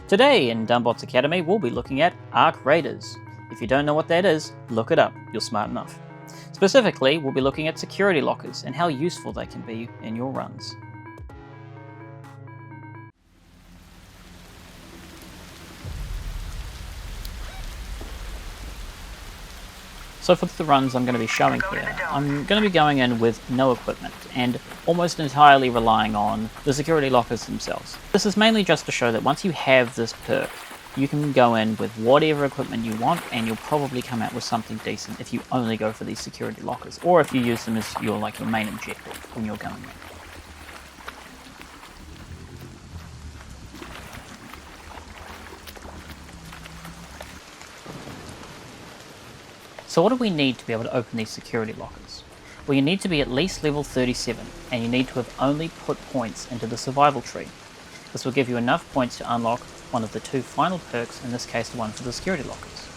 Today in Dumbots Academy, we'll be looking at Arc Raiders. If you don't know what that is, look it up, you're smart enough. Specifically, we'll be looking at security lockers and how useful they can be in your runs. So for the runs I'm going to be showing here, I'm going to be going in with no equipment and almost entirely relying on the security lockers themselves. This is mainly just to show that once you have this perk, you can go in with whatever equipment you want and you'll probably come out with something decent if you only go for these security lockers, or if you use them as your main objective when you're going in. So what do we need to be able to open these security lockers? Well, you need to be at least level 37, and you need to have only put points into the survival tree. This will give you enough points to unlock one of the two final perks, in this case the one for the security lockers.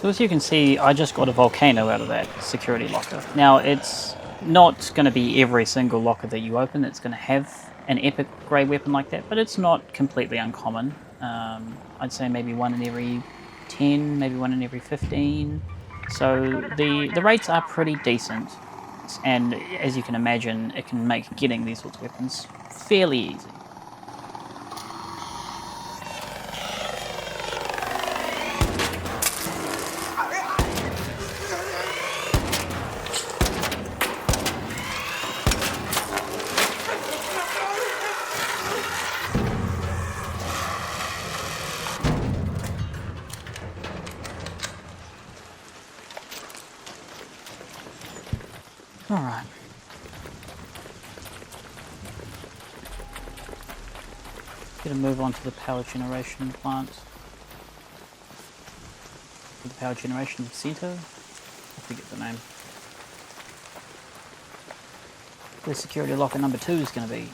So as you can see, I just got a volcano out of that security locker. Now, it's not going to be every single locker that you open that's going to have an epic grey weapon like that, but it's not completely uncommon. I'd say maybe one in every 10, maybe one in every 15. So the rates are pretty decent, and as you can imagine, it can make getting these sorts of weapons fairly easy. Alright. Gonna move on to the power generation plant. The power generation center. I forget the name. Where security locker number 2 is going to be.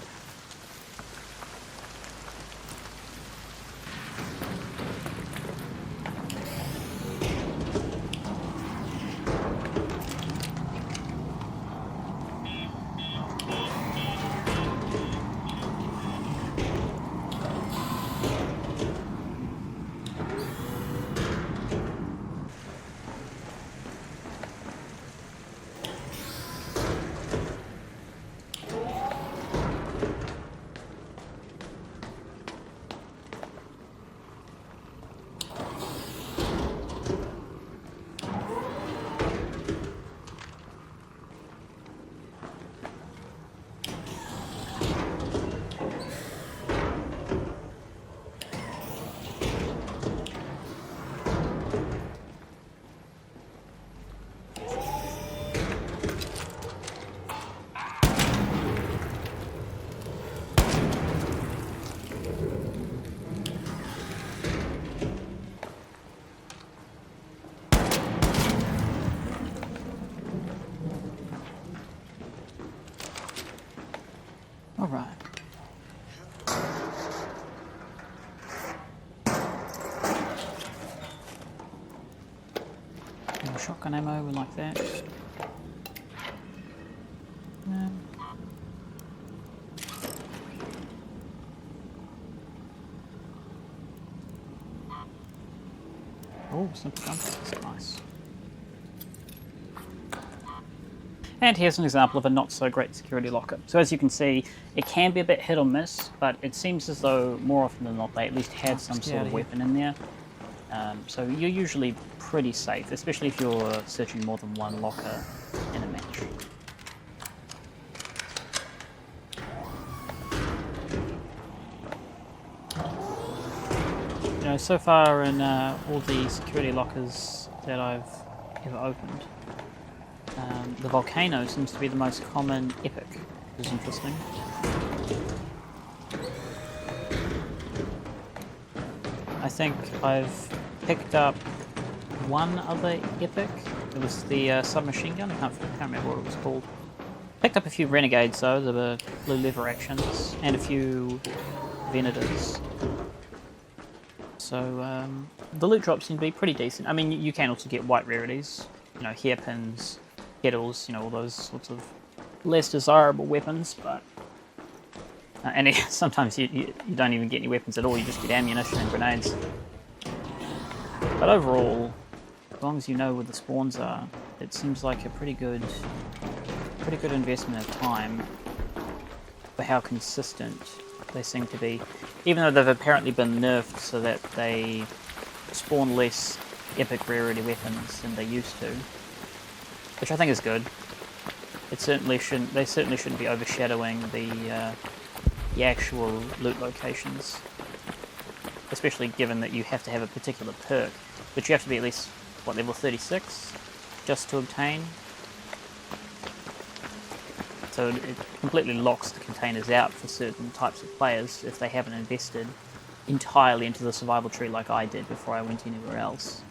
Alright. Shotgun ammo, we like that. No. Oh, simple gunpowder, that's nice. And here's an example of a not so great security locker. So as you can see, it can be a bit hit or miss, but it seems as though more often than not they at least have some sort of weapon in there. So you're usually pretty safe, especially if you're searching more than one locker in a match. You know, so far in all the security lockers that I've ever opened, the Volcano seems to be the most common epic, which is interesting. I think I've picked up one other epic. It was the submachine gun. I can't remember what it was called. Picked up a few Renegades though, the blue lever actions, and a few Venators. So the loot drops seem to be pretty decent. I mean, you can also get white rarities, you know, hairpins, kettles, you know, all those sorts of less desirable weapons, but and sometimes you don't even get any weapons at all, you just get ammunition and grenades. But overall, as long as you know where the spawns are, it seems like a pretty good investment of time for how consistent they seem to be. Even though they've apparently been nerfed so that they spawn less epic rarity weapons than they used to, which I think is good. They certainly shouldn't be overshadowing the actual loot locations, especially given that you have to have a particular perk, but you have to be at least, what, level 36 just to obtain. So it completely locks the containers out for certain types of players if they haven't invested entirely into the survival tree like I did before I went anywhere else.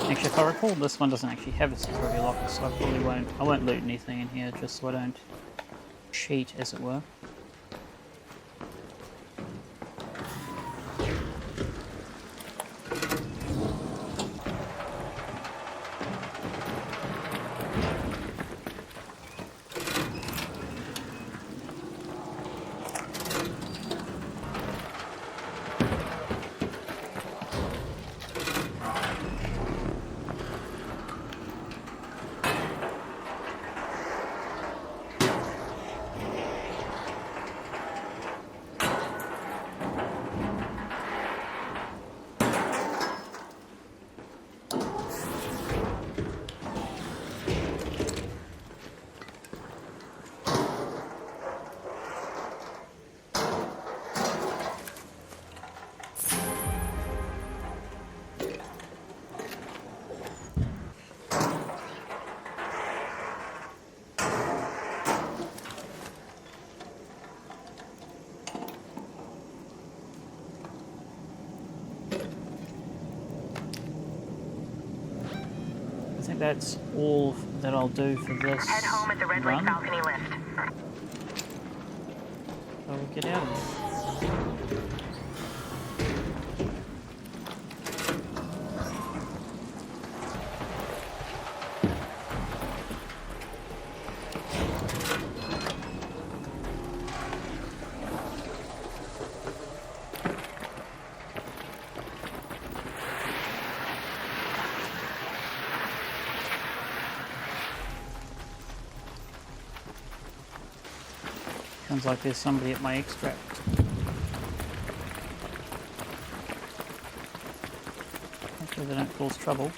Actually, if I recall, this one doesn't actually have a security locker, so I won't loot anything in here, just so I don't cheat, as it were. I think that's all that I'll do for this Head home at the Red Lake balcony lift. So we'll get out of there. Sounds like there's somebody at my extract. Hopefully they don't cause trouble.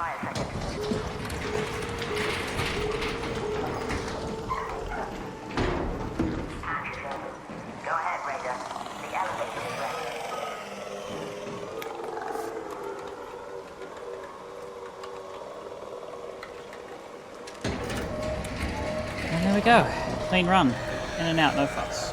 fire second. Go ahead, Ranger. The elevator is ready. And there we go. Clean run. In and out, no fuss.